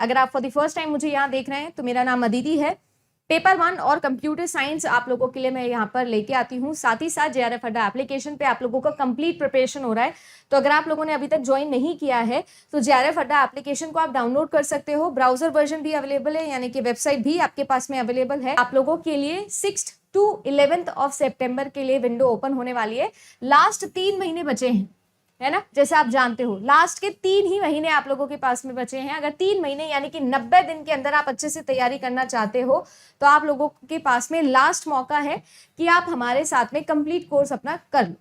अगर आप for the first time मुझे यहाँ देख रहे हैं तो मेरा नाम अदिति है। पेपर 1 और कंप्यूटर साइंस आप लोगों के लिए मैं यहाँ पर लेके आती हूँ। साथ ही साथ जेआरएफ अड्डा एप्लीकेशन पे आप लोगों का कंप्लीट प्रिपरेशन हो रहा है। तो अगर आप लोगों ने अभी तक ज्वाइन नहीं किया है तो जेआरएफ अड्डा एप्लीकेशन को आप डाउनलोड कर सकते हो। ब्राउजर वर्जन भी अवेलेबल है, यानी कि वेबसाइट भी आपके पास में अवेलेबल है। आप लोगों के लिए 6 to 11 ऑफ सितंबर के लिए विंडो ओपन होने वाली है। लास्ट 3 महीने बचे हैं, है ना, जैसे आप जानते हो लास्ट के 3 ही महीने आप लोगों के पास में बचे हैं। अगर 3 महीने यानी कि 90 दिन के अंदर आप अच्छे से तैयारी करना चाहते हो तो आप लोगों के पास में लास्ट मौका है कि आप हमारे साथ में कंप्लीट कोर्स अपना कर लो।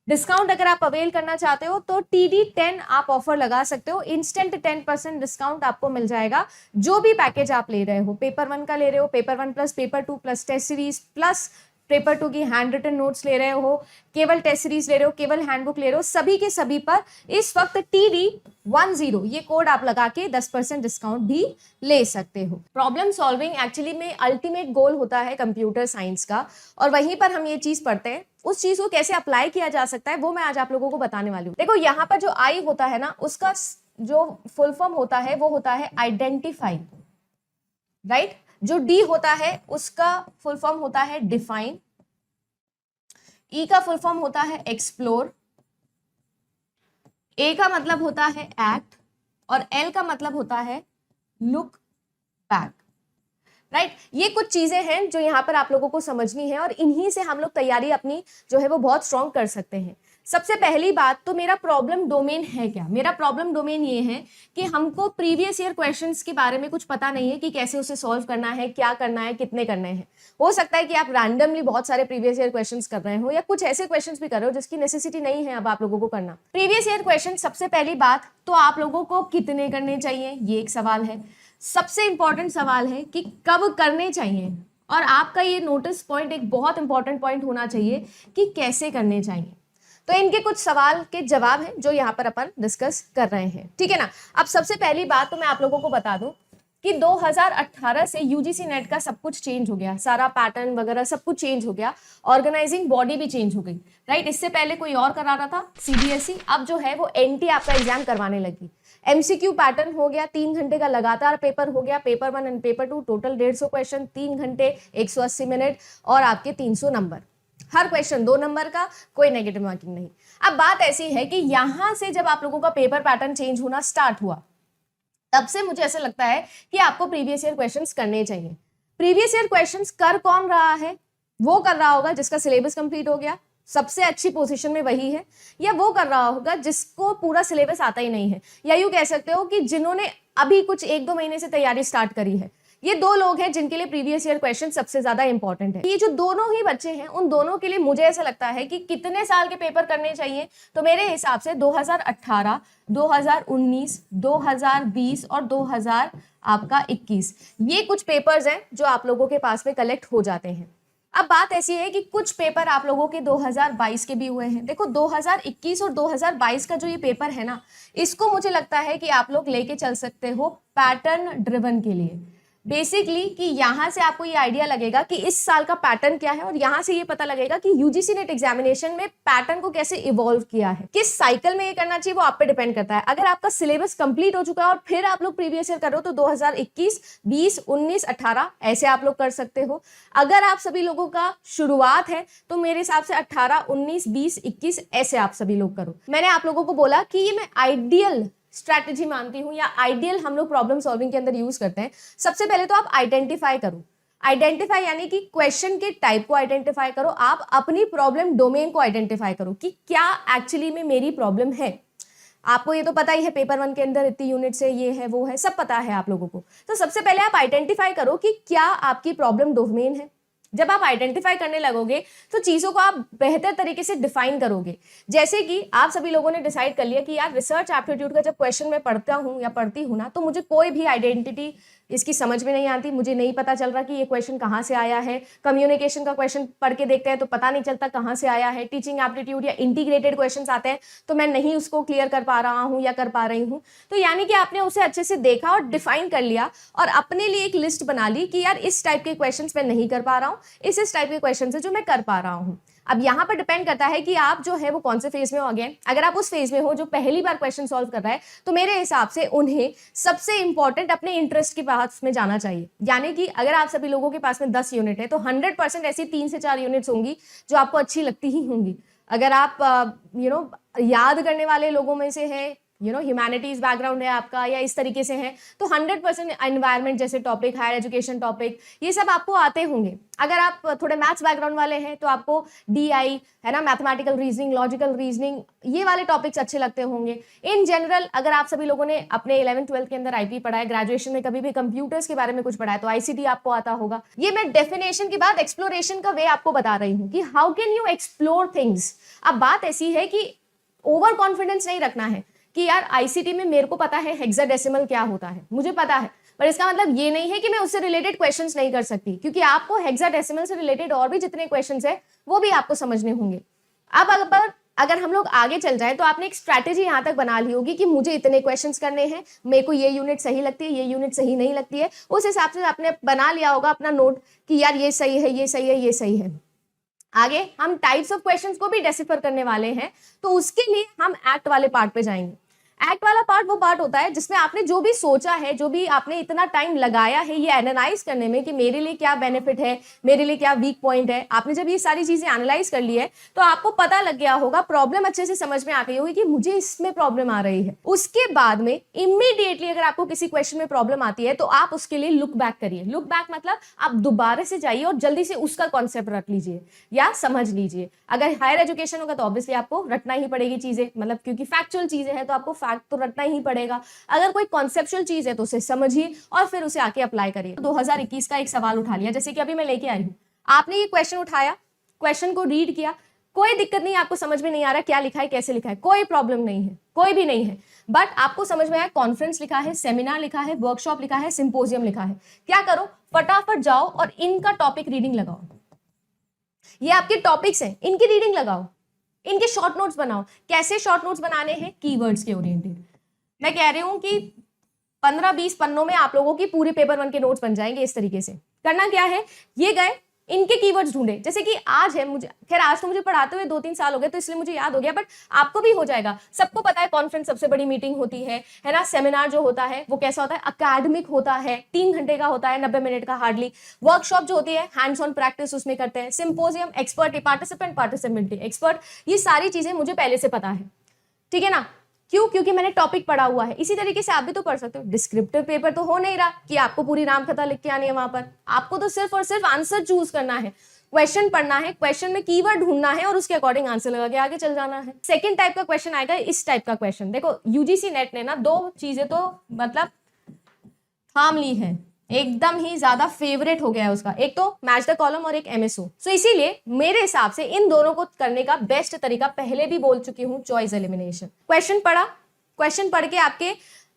डिस्काउंट अगर आप अवेल करना चाहते हो तो TD10 आप ऑफर लगा सकते हो। इंस्टेंट 10% डिस्काउंट आपको मिल जाएगा जो भी पैकेज आप ले रहे हो। पेपर 1 का ले रहे हो, paper 1 plus paper 2 plus test series plus paper 2 की हैंड रिटन नोट्स ले रहे हो, केवल टेस्ट सीरीज ले रहे हो, केवल हैंडबुक ले रहे हो, सभी के सभी पर इस वक्त TD10 ये कोड आप लगा के 10% डिस्काउंट भी ले सकते हो। प्रॉब्लम सॉल्विंग एक्चुअली में अल्टीमेट गोल होता है कंप्यूटर साइंस का, और वहीं पर हम ये चीज पढ़ते हैं। उस चीज को कैसे अप्लाई किया जा सकता है वो मैं आज आप लोगों को बताने वाली हूँ। देखो यहाँ पर जो आई होता है ना, उसका जो फुल फॉर्म होता है वो होता है आइडेंटिफाई, राइट। जो डी होता है उसका फुल फॉर्म होता है डिफाइन, ई का फुल फॉर्म होता है एक्सप्लोर, ए का मतलब होता है एक्ट, और एल का मतलब होता है लुक बैक, राइट। ये कुछ चीजें हैं जो यहाँ पर आप लोगों को समझनी है और इन्हीं से हम लोग तैयारी अपनी जो है वो बहुत स्ट्रॉन्ग कर सकते हैं। सबसे पहली बात तो मेरा प्रॉब्लम डोमेन है क्या। मेरा प्रॉब्लम डोमेन ये है कि हमको प्रीवियस ईयर क्वेश्चंस के बारे में कुछ पता नहीं है कि कैसे उसे सॉल्व करना है, क्या करना है, कितने करने हैं। हो सकता है कि आप रैंडमली बहुत सारे प्रीवियस ईयर क्वेश्चंस कर रहे हो या कुछ ऐसे क्वेश्चंस भी कर रहे हो जिसकी नेसेसिटी नहीं है अब आप लोगों को करना। प्रीवियस ईयर क्वेश्चन सबसे पहली बात तो आप लोगों को कितने करने चाहिए ये एक सवाल है। सबसे इंपॉर्टेंट सवाल है कि कब करने चाहिए, और आपका ये नोटिस पॉइंट एक बहुत इंपॉर्टेंट पॉइंट होना चाहिए कि कैसे करने चाहिए। तो इनके कुछ सवाल के जवाब हैं जो यहाँ पर अपन डिस्कस कर रहे हैं, ठीक है ना। अब सबसे पहली बात तो मैं आप लोगों को बता दूं कि 2018 से यूजीसी नेट का सब कुछ चेंज हो गया, सारा पैटर्न वगैरह सब कुछ चेंज हो गया, ऑर्गेनाइजिंग बॉडी भी चेंज हो गई, राइट। इससे पहले कोई और करा रहा था CBSE, अब जो है वो NT आपका एग्जाम करवाने लगी। MCQ पैटर्न हो गया, 3 घंटे का लगातार पेपर हो गया, paper 1 and paper 2 total 150 question, 3 घंटे 180 मिनट और आपके 300 नंबर। हर क्वेश्चन 2 नंबर का, कोई नेगेटिव मार्किंग नहीं। अब बात ऐसी है कि यहां से जब आप लोगों का पेपर पैटर्न चेंज होना स्टार्ट हुआ तब से मुझे ऐसा लगता है कि आपको प्रीवियस ईयर क्वेश्चंस करने चाहिए। प्रीवियस ईयर क्वेश्चंस कर कौन रहा है? वो कर रहा होगा जिसका सिलेबस कंप्लीट हो गया, सबसे अच्छी पोजीशन में वही है, या वो कर रहा होगा जिसको पूरा सिलेबस आता ही नहीं है, या यूं कह सकते हो कि जिन्होंने अभी कुछ 1-2 महीने से तैयारी स्टार्ट करी है। ये 2 लोग हैं जिनके लिए प्रीवियस ईयर क्वेश्चन सबसे ज्यादा इंपॉर्टेंट है। ये जो दोनों ही बच्चे हैं उन दोनों के लिए मुझे ऐसा लगता है कि कितने साल के पेपर करने चाहिए, तो मेरे हिसाब से 2018, 2019, 2020 और 2021 ये कुछ पेपर्स हैं जो आप लोगों के पास में कलेक्ट हो जाते हैं। अब बात ऐसी है कि कुछ पेपर आप लोगों के 2022 के भी हुए हैं। देखो 2021 और 2022 का जो ये पेपर है ना, इसको मुझे लगता है कि आप लोग लेके चल सकते हो पैटर्न ड्रिवन के लिए। बेसिकली कि यहाँ से आपको ये आइडिया लगेगा कि इस साल का पैटर्न क्या है, और यहाँ से ये पता लगेगा कि यूजीसी नेट एग्जामिनेशन में पैटर्न को कैसे इवॉल्व किया है, किस साइकिल में ये करना चाहिए वो आप पे डिपेंड करता है। अगर आपका सिलेबस कंप्लीट हो चुका है और फिर आप लोग प्रीवियस ईयर कर रहे हो तो 2021, 20, 19, 18 ऐसे आप लोग कर सकते हो। अगर आप सभी लोगों का शुरुआत है तो मेरे हिसाब से 18, 19, 20, 21 ऐसे आप सभी लोग करो। मैंने आप लोगों को बोला कि ये मैं आइडियल स्ट्रैटेजी मानती हूं या आइडियल हम लोग प्रॉब्लम सॉल्विंग के अंदर यूज करते हैं। सबसे पहले तो आप आइडेंटिफाई करो। आइडेंटिफाई यानी कि क्वेश्चन के टाइप को आइडेंटिफाई करो, आप अपनी प्रॉब्लम डोमेन को आइडेंटिफाई करो कि क्या एक्चुअली में मेरी प्रॉब्लम है। आपको ये तो पता ही है पेपर 1 के अंदर इतनी यूनिट से ये है वो है, सब पता है आप लोगों को। तो सबसे पहले आप आइडेंटिफाई करो कि क्या आपकी प्रॉब्लम डोमेन है। जब आप आइडेंटिफाई करने लगोगे तो चीजों को आप बेहतर तरीके से डिफाइन करोगे। जैसे कि आप सभी लोगों ने डिसाइड कर लिया कि यार रिसर्च एप्टीट्यूड का जब क्वेश्चन मैं पढ़ता हूँ या पढ़ती हूँ ना, तो मुझे कोई भी आइडेंटिटी इसकी समझ में नहीं आती, मुझे नहीं पता चल रहा कि ये क्वेश्चन कहाँ से आया है। कम्युनिकेशन का क्वेश्चन पढ़ के देखते हैं तो पता नहीं चलता कहाँ से आया है। टीचिंग एप्टीट्यूड या इंटीग्रेटेड क्वेश्चंस आते हैं तो मैं नहीं उसको क्लियर कर पा रहा हूँ या कर पा रही हूँ। तो यानी कि आपने उसे अच्छे से देखा और डिफाइन कर लिया और अपने लिए एक लिस्ट बना ली कि यार इस टाइप के क्वेश्चन मैं नहीं कर पा रहा हूँ, इस टाइप के क्वेश्चन है जो मैं कर पा रहा हूँ। अब यहाँ पर डिपेंड करता है कि आप जो है वो कौन से फेज में हो। अगेन अगर आप उस फेज में हो जो पहली बार क्वेश्चन सॉल्व कर रहा है, तो मेरे हिसाब से उन्हें सबसे इंपॉर्टेंट अपने इंटरेस्ट के पास में जाना चाहिए। यानी कि अगर आप सभी लोगों के पास में 10 यूनिट है तो 100% ऐसी 3 से 4 यूनिट्स होंगी जो आपको अच्छी लगती ही होंगी। अगर आप याद करने वाले लोगों में से है, ह्यूमैनिटीज बैकग्राउंड है आपका या इस तरीके से है, तो 100% एनवायरनमेंट जैसे टॉपिक, हायर एजुकेशन टॉपिक, ये सब आपको आते होंगे। अगर आप थोड़े मैथ्स बैकग्राउंड वाले हैं तो आपको DI है ना, मैथमेटिकल रीजनिंग, लॉजिकल रीजनिंग, ये वाले टॉपिक्स अच्छे लगते होंगे। इन जनरल अगर आप सभी लोगों ने अपने 11th-12th के अंदर IP पढ़ा है, ग्रेजुएशन में कभी भी कंप्यूटर्स के बारे में कुछ पढ़ा है, तो ICT आपको आता होगा। ये मैं डेफिनेशन के बाद एक्सप्लोरेशन का वे आपको बता रही हूँ कि how can you explore things. अब बात ऐसी है कि ओवर कॉन्फिडेंस नहीं रखना है कि यार ICT में मेरे को पता है हेक्साडेसिमल क्या होता है, मुझे पता है, पर इसका मतलब ये नहीं है कि मैं उससे रिलेटेड क्वेश्चंस नहीं कर सकती, क्योंकि आपको हेक्साडेसिमल से रिलेटेड और भी जितने क्वेश्चंस है वो भी आपको समझने होंगे। अब अगर हम लोग आगे चल जाएं तो आपने एक स्ट्रैटेजी यहाँ तक बना ली होगी कि मुझे इतने क्वेश्चंस करने हैं, मेरे को ये यूनिट सही लगती है, ये यूनिट सही नहीं लगती है, उस हिसाब से आपने बना लिया होगा अपना नोट कि यार ये सही है, ये सही है, ये सही है। आगे हम टाइप्स ऑफ क्वेश्चंस को भी डेसिफर करने वाले हैं, तो उसके लिए हम एक्ट वाले पार्ट पे जाएंगे। एक्ट वाला पार्ट वो पार्ट होता है जिसमें आपने जो भी सोचा है, जो भी आपने इतना टाइम लगाया है ये एनालाइज करने में कि मेरे लिए क्या बेनिफिट है, मेरे लिए क्या वीक पॉइंट है, आपने जब ये सारी चीजें एनालाइज कर ली है तो आपको पता लग गया होगा, प्रॉब्लम अच्छे से समझ में आ गई होगी कि मुझे इसमें प्रॉब्लम आ रही है। उसके बाद में इमीडिएटली अगर आपको किसी क्वेश्चन में प्रॉब्लम आती है तो आप उसके लिए लुक बैक करिए। लुक बैक मतलब आप दोबारा से जाइए और जल्दी से उसका कॉन्सेप्ट रख लीजिए या समझ लीजिए। अगर हायर एजुकेशन होगा तो ऑब्वियसली आपको रटना ही पड़ेगी चीजें, मतलब क्योंकि फैक्चुअल चीजें हैं तो आपको फैक्ट तो रटना ही पड़ेगा। अगर कोई कॉन्सेप्चुअल चीज है तो उसे समझिए और फिर उसे आके अप्लाई करिए। 2021 का एक सवाल उठा लिया, जैसे कि अभी मैं लेके आई हूँ, आपने ये क्वेश्चन उठाया, क्वेश्चन को रीड किया, कोई दिक्कत नहीं, आपको समझ में नहीं आ रहा क्या लिखा है, कैसे लिखा है, कोई प्रॉब्लम नहीं है, कोई भी नहीं है, बट आपको समझ में आया कॉन्फ्रेंस लिखा है, सेमिनार लिखा है, वर्कशॉप लिखा है, सिंपोजियम लिखा है। क्या करो, फटाफट जाओ और इनका टॉपिक रीडिंग लगाओ। ये आपके टॉपिक्स हैं, इनकी रीडिंग लगाओ, इनके शॉर्ट नोट्स बनाओ। कैसे शॉर्ट नोट्स बनाने हैं, कीवर्ड्स के ओरिएंटेड। मैं कह रही हूं कि 15-20 पन्नों में आप लोगों की पूरे पेपर 1 के नोट्स बन जाएंगे। इस तरीके से करना क्या है, ये गए, इनके कीवर्ड्स ढूंढे। जैसे कि आज है, मुझे खैर आज तो मुझे पढ़ाते हुए 2-3 साल हो गए तो इसलिए मुझे याद हो गया, बट आपको भी हो जाएगा। सबको पता है कॉन्फ्रेंस सबसे बड़ी मीटिंग होती है ना। सेमिनार जो होता है वो कैसा होता है, अकेडमिक होता है, 3 घंटे का होता है, 90 मिनट का हार्डली। वर्कशॉप जो होती है हैंड्स ऑन प्रैक्टिस उसमें करते हैं। Symposium expert, participant, participant, expert, ये सारी चीजें मुझे पहले से पता है, ठीक है ना। क्यों? क्योंकि मैंने टॉपिक पढ़ा हुआ है। इसी तरीके से आप भी तो पढ़ सकते हो। डिस्क्रिप्टिव पेपर तो हो नहीं रहा कि आपको पूरी रामकथा लिख के आनी है वहां पर, आपको तो सिर्फ और सिर्फ आंसर चूज करना है, क्वेश्चन पढ़ना है, क्वेश्चन में कीवर्ड ढूंढना है और उसके अकॉर्डिंग आंसर लगा के आगे चल जाना है। सेकंड टाइप का क्वेश्चन आएगा इस टाइप का क्वेश्चन। देखो यूजीसी नेट ने ना 2 चीजें तो मतलब थाम ली है, एकदम ही ज्यादा फेवरेट हो गया है उसका। एक तो मैच द कॉलम और एक MSO। सो इसीलिए मेरे हिसाब से इन दोनों को करने का बेस्ट तरीका पहले भी बोल चुकी हूं, चॉइस एलिमिनेशन। क्वेश्चन पढ़ा, क्वेश्चन पढ़ के आपके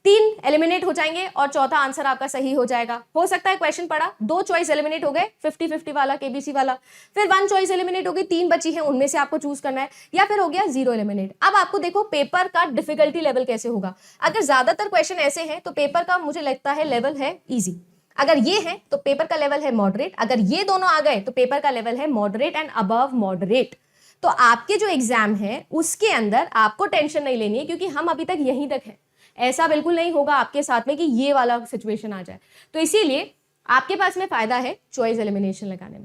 3 एलिमिनेट हो जाएंगे और चौथा आंसर आपका सही हो जाएगा। हो सकता है क्वेश्चन पढ़ा, 2 चॉइस एलिमिनेट हो गए, 50-50 वाला, KBC वाला, फिर 1 चॉइस एलिमिनेट हो गई, 3 बची है, उनमें से आपको चूज करना है, या फिर हो गया 0 एलिमिनेट। अब आपको देखो पेपर का डिफिकल्टी लेवल कैसे होगा। अगर ज्यादातर क्वेश्चन ऐसे हैं तो पेपर का मुझे लगता है लेवल है इजी। अगर ये है तो पेपर का लेवल है मॉडरेट। अगर ये दोनों आ गए तो पेपर का लेवल है मॉडरेट एंड अबव मॉडरेट। तो आपके जो एग्जाम है उसके अंदर आपको टेंशन नहीं लेनी है, क्योंकि हम अभी तक यहीं तक है। ऐसा बिल्कुल नहीं होगा आपके साथ में कि ये वाला सिचुएशन आ जाए। तो इसीलिए आपके पास में फायदा है चॉइस एलिमिनेशन लगाने में।